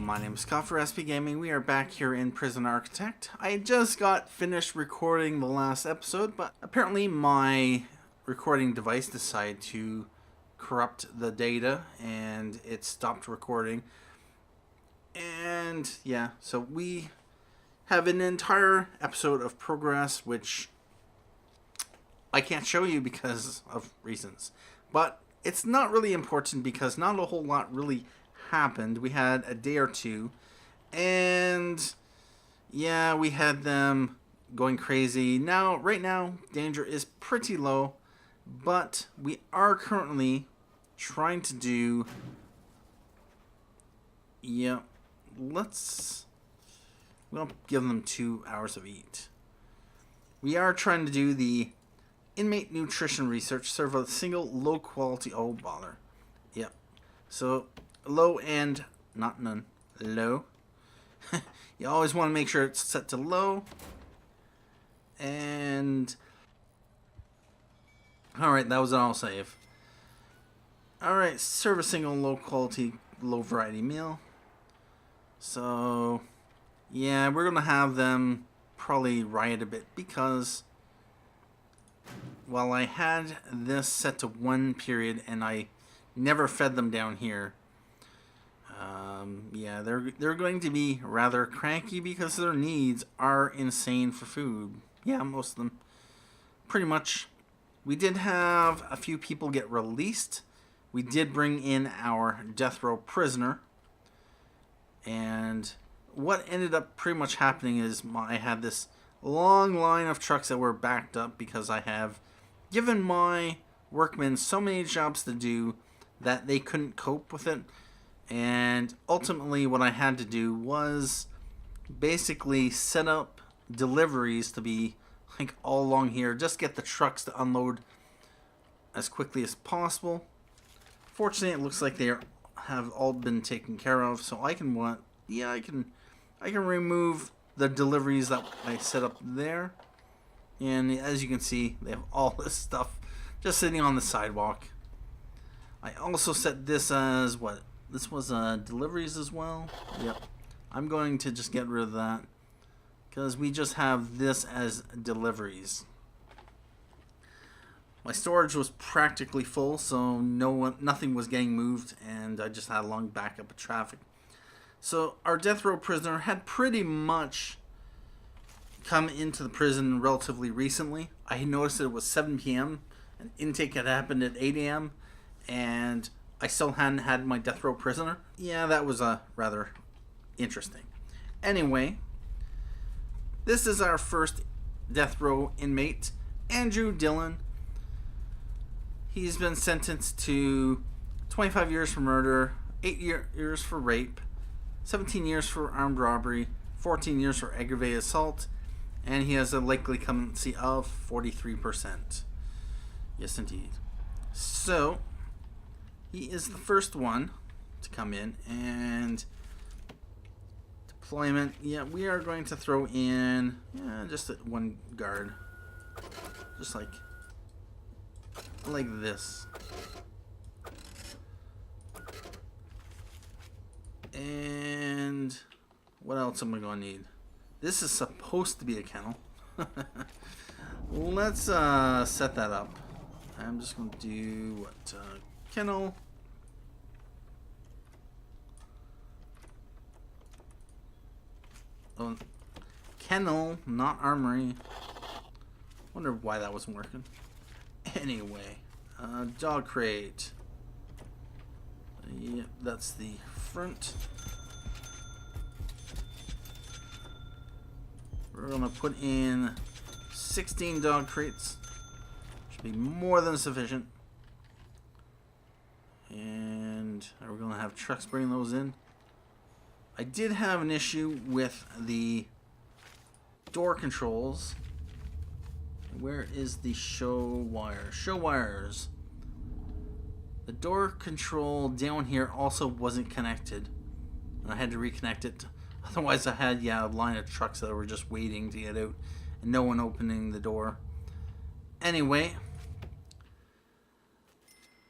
my name is Scott for SP Gaming. We are back here in Prison Architect. I just got finished recording the last episode, but apparently my recording device decided to corrupt the data and it stopped recording. And yeah, so we have an entire episode of progress, which I can't show you because of reasons. But it's not really important because not a whole lot really happened. We had a day or two, and yeah, we had them going crazy. Right now, danger is pretty low, but we are currently trying to do, we'll give them 2 hours of eat. We are trying to do the inmate nutrition research, serve a single low quality, oh bother. Yep. So low and not none. Low. You always want to make sure it's set to low. And alright, that was an all save. Alright, serve a single low quality, low variety meal. So yeah, we're gonna have them probably riot a bit because while I had this set to 1 period and I never fed them down here, yeah, they're going to be rather cranky because their needs are insane for food. Yeah, most of them. Pretty much. We did have a few people get released. We did bring in our death row prisoner. And what ended up pretty much happening is I had this long line of trucks that were backed up because I have given my workmen so many jobs to do that they couldn't cope with it. And ultimately what I had to do was basically set up deliveries to be like all along here. Just get the trucks to unload as quickly as possible. Fortunately, it looks like they have all been taken care of. So I can I can remove the deliveries that I set up there. And as you can see, they have all this stuff just sitting on the sidewalk. I also set this as what? This was deliveries as well. Yep. I'm going to just get rid of that because we just have this as deliveries. My storage was practically full, so nothing was getting moved, and I just had a long backup of traffic. So our death row prisoner had pretty much come into the prison relatively recently. I noticed that it was 7 p.m. and intake had happened at 8 a.m. and I still hadn't had my death row prisoner. Yeah, that was rather interesting. Anyway, this is our first death row inmate, Andrew Dillon. He's been sentenced to 25 years for murder, 8 years for rape, 17 years for armed robbery, 14 years for aggravated assault, and he has a likely clemency of 43%. Yes, indeed. So he is the first one to come in, and deployment. Yeah, we are going to throw in just one guard, just like this. And what else am I going to need? This is supposed to be a kennel. Let's set that up. I'm just going to do kennel. Oh, kennel, not armory. Wonder why that wasn't working. Anyway, dog crate. Yep, that's the front. We're gonna put in 16 dog crates. Should be more than sufficient. And we're gonna have trucks bring those in. I did have an issue with the door controls. Where is the show wire? Show wires. The door control down here also wasn't connected. And I had to reconnect it. Otherwise I had a line of trucks that were just waiting to get out and no one opening the door. Anyway,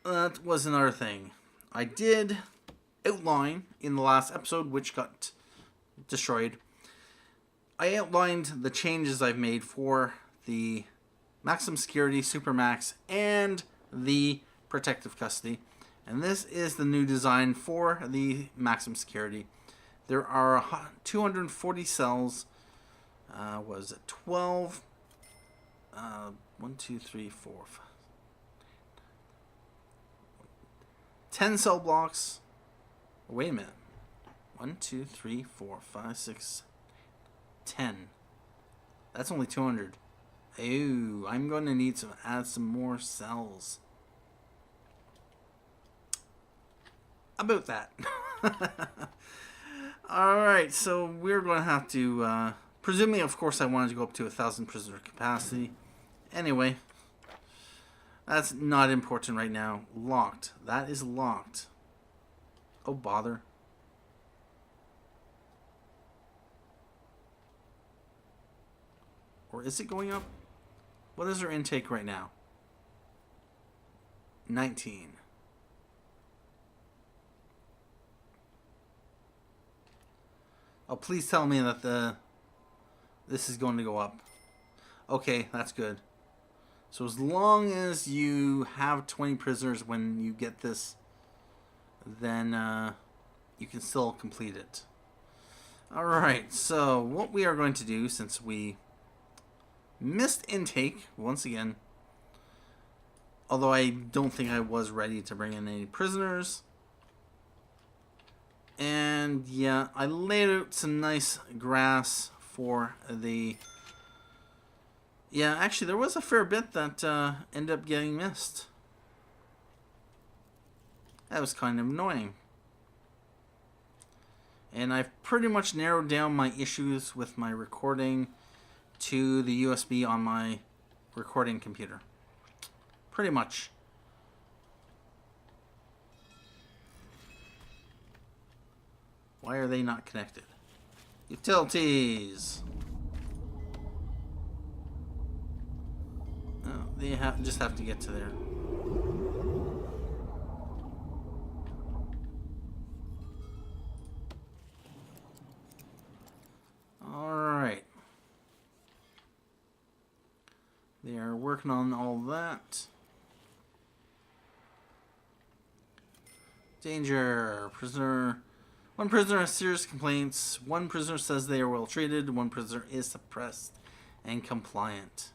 that was another thing. I did outline in the last episode, which got destroyed. I outlined the changes I've made for the maximum security, supermax, and the protective custody. And this is the new design for the maximum security. There are 240 cells. Was it 12? 1, 2, 3, 4, 5. 10 cell blocks. Wait a minute. 1, 2, 3, 4, 5, 6, 10. That's only 200. Ooh, I'm going to need to add some more cells. About that. Alright, so we're going to have to... presumably, of course, I wanted to go up to 1,000 prisoner capacity. Anyway, that's not important right now. Locked. That is locked. Oh, bother. Or is it going up? What is our intake right now? 19. Oh, please tell me that this is going to go up. Okay, that's good. So as long as you have 20 prisoners when you get this, then you can still complete it. Alright, so what we are going to do, since we missed intake once again, although I don't think I was ready to bring in any prisoners. And yeah, I laid out some nice grass for the... Yeah, actually there was a fair bit that ended up getting missed. That was kind of annoying. And I've pretty much narrowed down my issues with my recording to the USB on my recording computer. Pretty much. Why are they not connected? Utilities! Oh, they just have to get to there. Alright. They are working on all that. Danger. Prisoner. One prisoner has serious complaints. One prisoner says they are well treated. One prisoner is suppressed and compliant.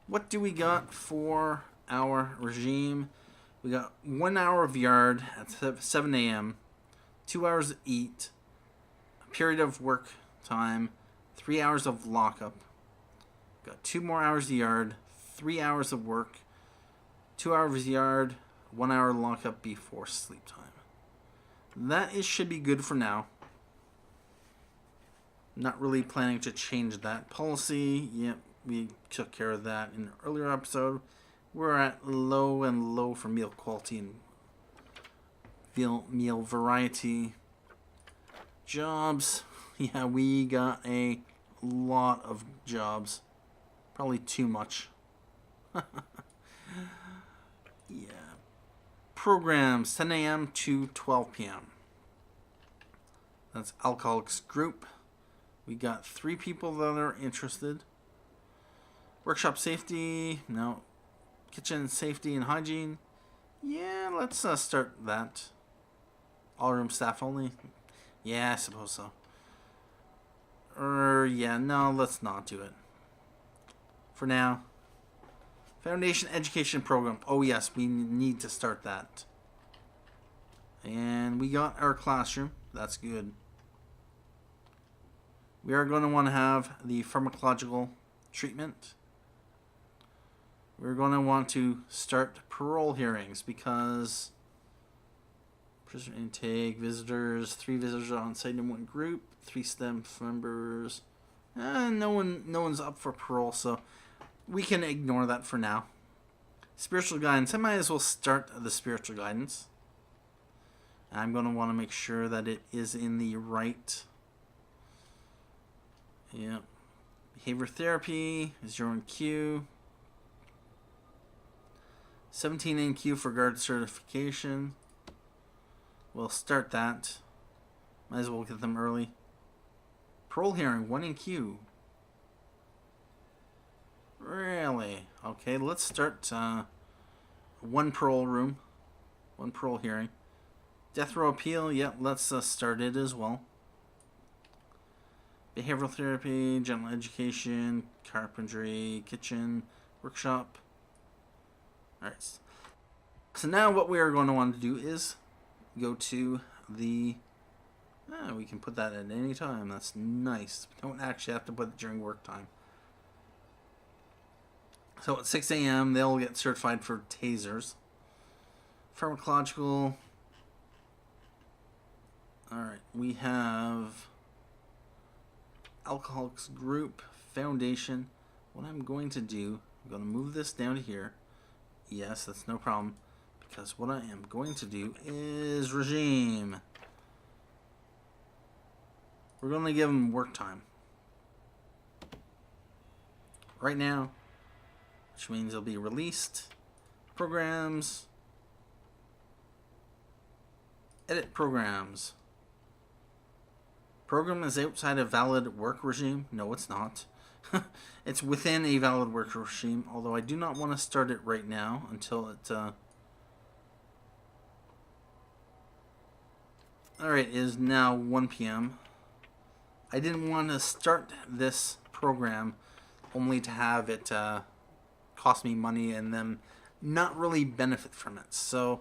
What do we got for our regime? We got 1 hour of yard at 7 a.m., 2 hours to eat, a period of work time, 3 hours of lockup. Got 2 more hours of yard, 3 hours of work, 2 hours of yard, 1 hour lockup before sleep time. That should be good for now. Not really planning to change that policy. Yep, we took care of that in an earlier episode. We're at low and low for meal quality and meal variety. Jobs. Yeah, we got a lot of jobs. Probably too much. Yeah. Programs 10 a.m. to 12 p.m. That's Alcoholics Group. We got 3 people that are interested. Workshop safety. No. Kitchen safety and hygiene. Yeah, let's start that. All room staff only. Yeah, I suppose so. Yeah, no, let's not do it. For now. Foundation Education Program. Oh yes, we need to start that. And we got our classroom. That's good. We are going to want to have the pharmacological treatment. We're going to want to start parole hearings because prisoner intake, visitors, 3 visitors on site in 1 group, 3 staff members. No one's up for parole, so we can ignore that for now. Spiritual guidance. I might as well start the spiritual guidance. I'm going to want to make sure that it is in the right... Yeah. Behavior therapy, 0 and Q. 17 NQ for guard certification. We'll start that. Might as well get them early. Parole hearing, 1 NQ. Really? Okay, let's start one parole room. One parole hearing. Death row appeal, yep, let's start it as well. Behavioral therapy, general education, carpentry, kitchen, workshop. Alright. So now what we are going to want to do is go to the... we can put that at any time. That's nice. We don't actually have to put it during work time. So at 6 a.m. they'll get certified for tasers. Pharmacological. Alright, we have Alcoholics Group, Foundation. What I'm going to do, I'm going to move this down to here. Yes, that's no problem. Because what I am going to do is regime. We're going to give them work time. Right now. Which means they'll be released. Programs. Edit programs. Program is outside a valid work regime. No, it's not. It's within a valid work regime, although I do not want to start it right now until it... Alright, it is now 1 p.m. I didn't want to start this program only to have it cost me money and them not really benefit from it. So,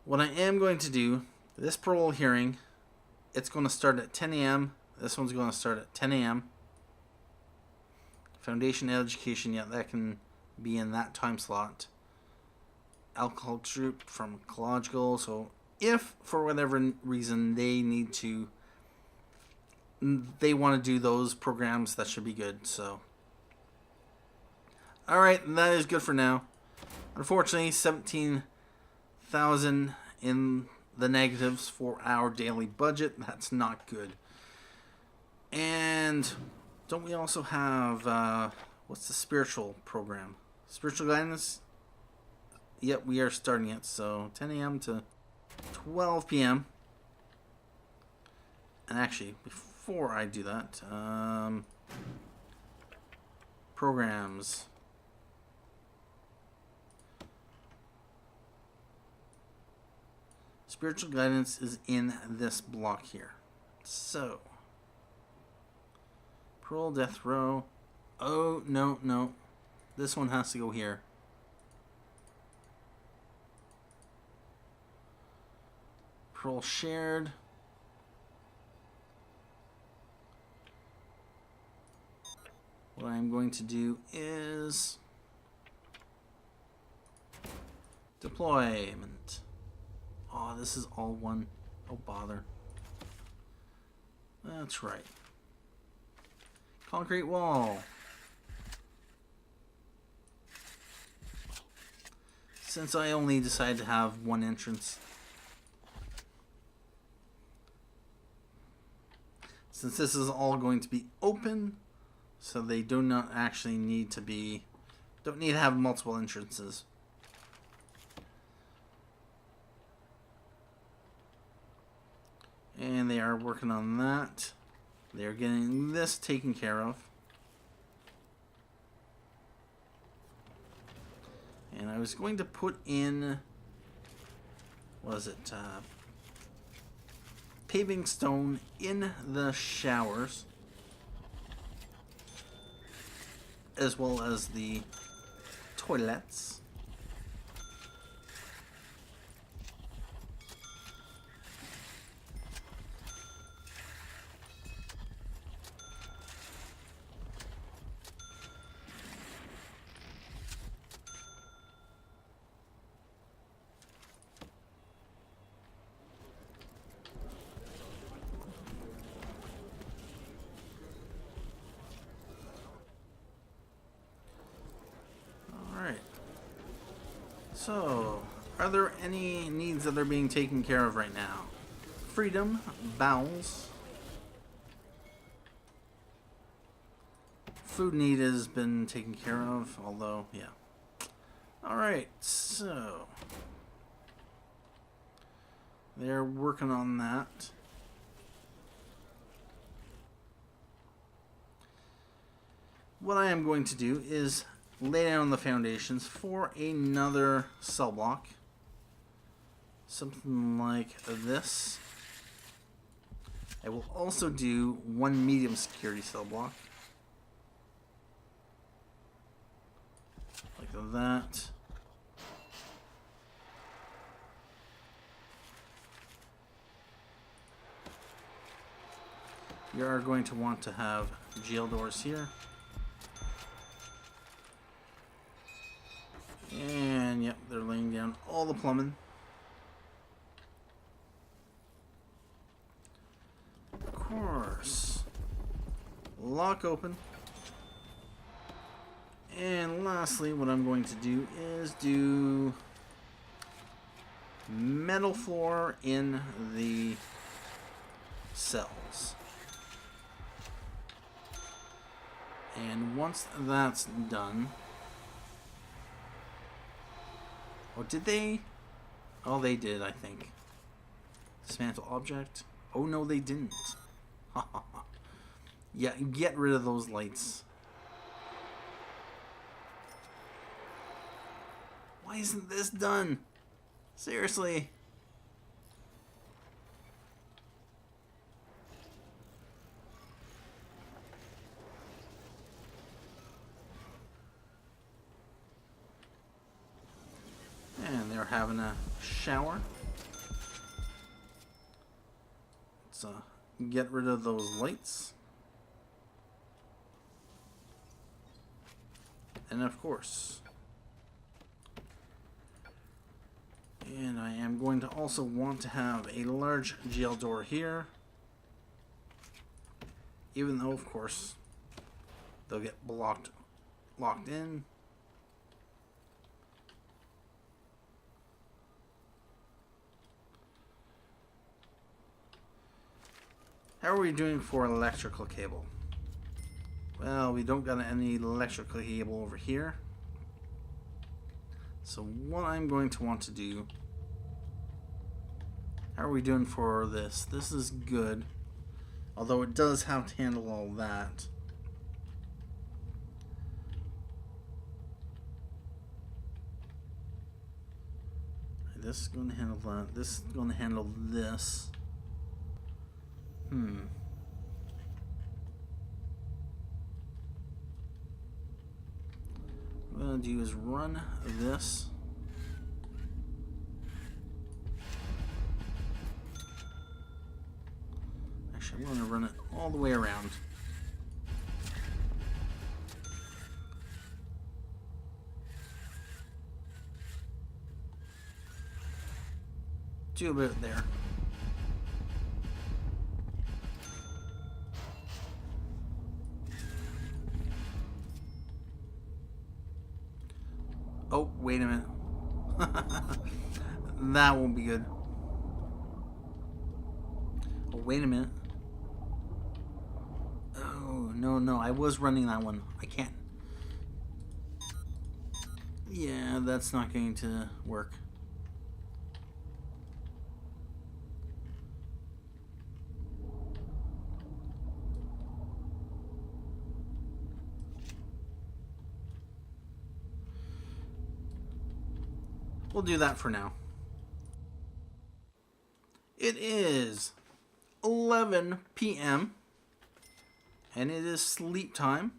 what I am going to do, this parole hearing, it's going to start at 10 a.m. This one's going to start at 10 a.m. Foundation education, yeah, that can be in that time slot. Alcohol group, pharmacological. So if for whatever reason they want to do those programs, that should be good. So, all right, that is good for now. Unfortunately, 17,000 in the negatives for our daily budget. That's not good. And don't we also have, what's the spiritual program? Spiritual guidance? Yep, we are starting it. So 10 a.m. to 12 p.m. And actually, before I do that, programs. Spiritual guidance is in this block here. So, parole, death row. Oh, no. This one has to go here. Parole shared. What I'm going to do is deployment. Oh, this is all one. Oh, bother. That's right. Concrete wall. Since I only decided to have one entrance. Since this is all going to be open, so they do not actually need to be... don't need to have multiple entrances. And they are working on that. They are getting this taken care of. And I was going to put in, what is it, paving stone in the showers, as well as the toilets. So, are there any needs that are being taken care of right now? Freedom, bowels. Food need has been taken care of, although, yeah. Alright, so they're working on that. What I am going to do is lay down the foundations for another cell block. Something like this. I will also do one medium security cell block. Like that. You are going to want to have jail doors here. And yep, they're laying down all the plumbing. Of course. Lock open. And lastly, what I'm going to do is do metal floor in the cells. And once that's done... Oh, did they? Oh, they did, I think. Dismantle object. Oh, no, they didn't. Yeah, get rid of those lights. Why isn't this done? Seriously. And they're having a shower. Let's get rid of those lights. And of course. And I am going to also want to have a large jail door here. Even though, of course, they'll get locked in. How are we doing for electrical cable? Well, we don't got any electrical cable over here. So what I'm going to want to do... How are we doing for this? This is good. Although it does have to handle all that. This is going to handle that. This is going to handle this. What I'm going to do is run this. Actually, I'm going to run it all the way around. Do a bit there. Oh, wait a minute. That won't be good. Oh, wait a minute. Oh, no, I was running that one. I can't. Yeah, that's not going to work. We'll do that for now. It is 11 p.m. and it is sleep time.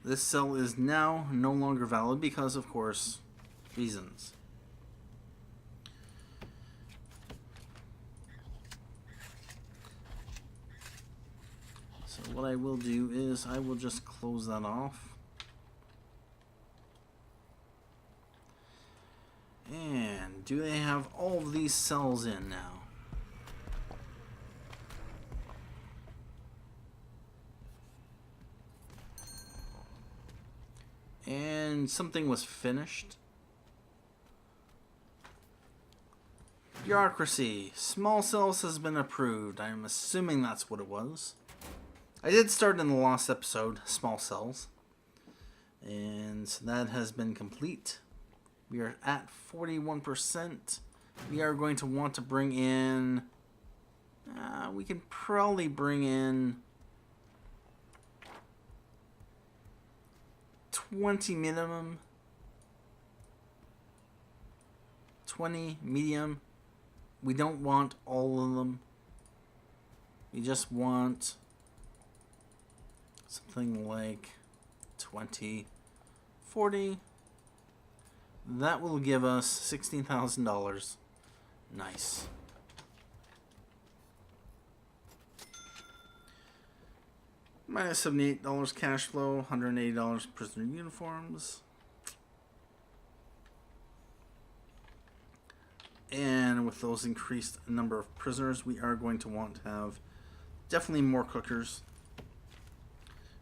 This cell is now no longer valid because, of course, reasons. So what I will do is I will just close that off. And do they have all of these cells in now? And something was finished. Bureaucracy. Small cells has been approved. I'm assuming that's what it was. I did start in the last episode, small cells. And And so that has been complete. We are at 41%. We are going to want to bring in... we can probably bring in 20 minimum. 20 medium. We don't want all of them. We just want something like 20, 40. That will give us $16,000. Nice. Minus $78 cash flow, $180 prisoner uniforms. And with those increased number of prisoners, we are going to want to have definitely more cookers.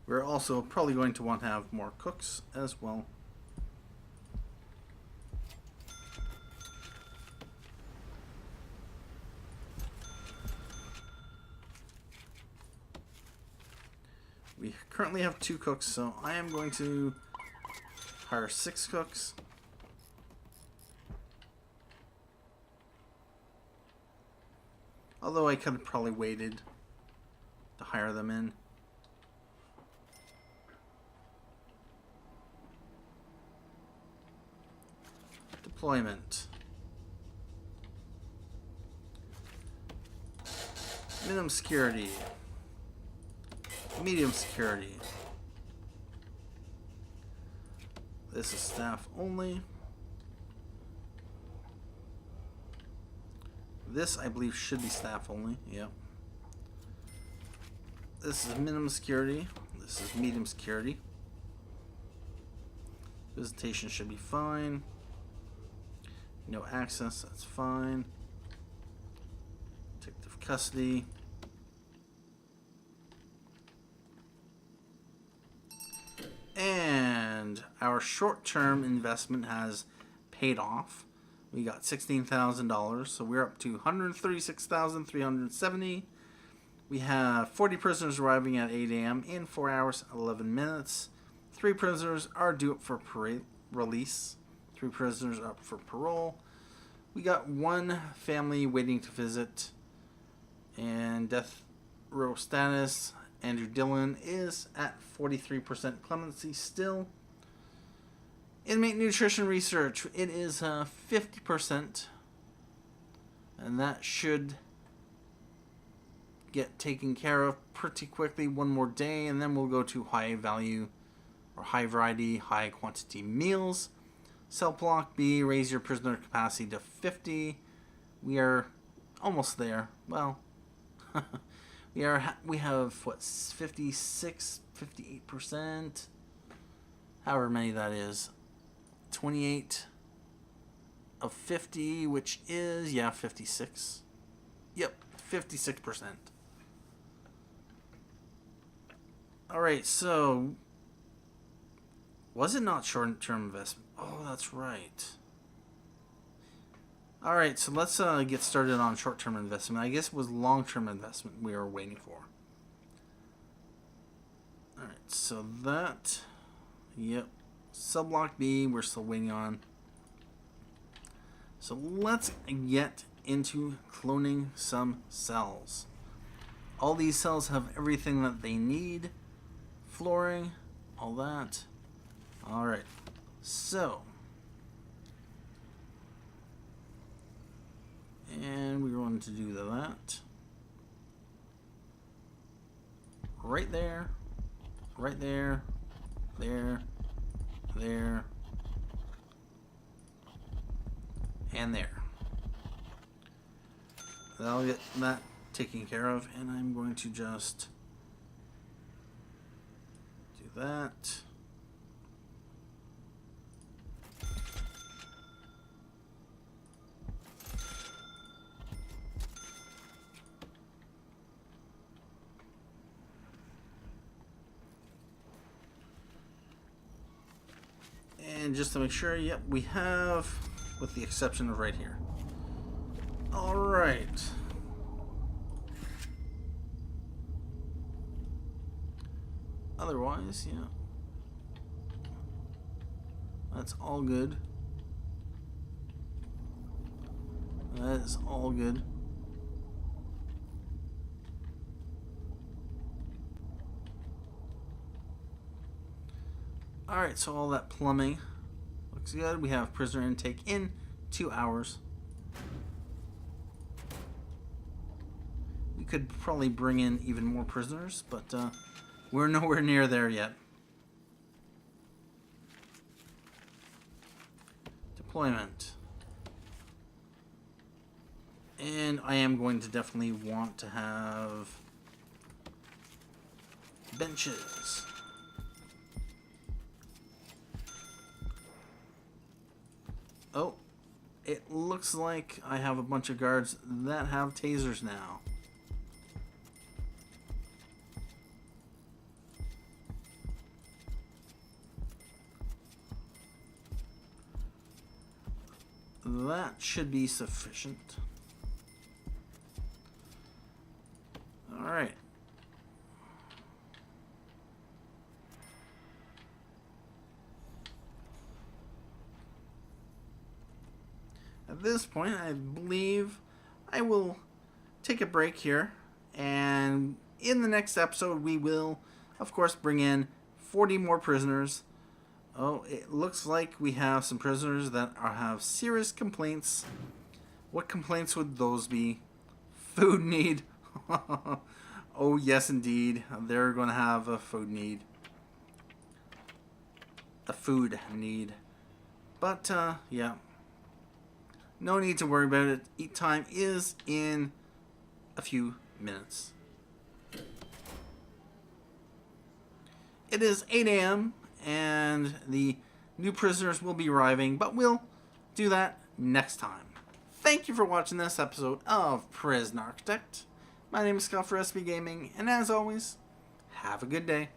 We're also probably going to want to have more cooks as well. We currently have 2 cooks, so I am going to hire 6 cooks. Although I could have probably waited to hire them in. Deployment. Minimum security. Medium security. This is staff only. This, I believe, should be staff only. Yep. This is minimum security. This is medium security. Visitation should be fine. No access, that's fine. Protective custody. And our short-term investment has paid off. We got $16,000, so we're up to $136,370. We have 40 prisoners arriving at 8 a.m. in 4 hours, 11 minutes. 3 prisoners are due up for release. 3 prisoners are up for parole. We got 1 family waiting to visit. And death row status, Andrew Dillon is at 43% clemency still. Inmate nutrition research, it is 50%, and that should get taken care of pretty quickly. 1 more day, and then we'll go to high value or high variety, high quantity meals. Cell block B, raise your prisoner capacity to 50. We are almost there. Well, we have what, 56, 58%, however many that is. 28 of 50, which is, yeah, 56. Yep, 56%. Alright, so was it not short-term investment? Oh, that's right. Alright, so let's get started on short-term investment. I guess it was long-term investment we were waiting for. Alright, so that, yep. Subblock B, we're still waiting on. So let's get into cloning some cells. All these cells have everything that they need. Flooring, all that. Alright, so. And we want to do that. Right there. Right there. There. There. And there. That'll get that taken care of, and I'm going to just do that. And just to make sure, yep, we have, with the exception of right here. All right. Otherwise, yeah. That's all good. That is all good. Alright, so all that plumbing looks good. We have prisoner intake in 2 hours. We could probably bring in even more prisoners, but we're nowhere near there yet. Deployment. And I am going to definitely want to have benches. Oh, it looks like I have a bunch of guards that have tasers now. That should be sufficient. Alright. At this point, I believe I will take a break here. And in the next episode, we will, of course, bring in 40 more prisoners. Oh, it looks like we have some prisoners that have serious complaints. What complaints would those be? Food need. Oh, yes, indeed. They're going to have a food need. A food need. But, yeah. No need to worry about it. Eat time is in a few minutes. It is 8 a.m. and the new prisoners will be arriving, but we'll do that next time. Thank you for watching this episode of Prison Architect. My name is Scott for SB Gaming, and as always, have a good day.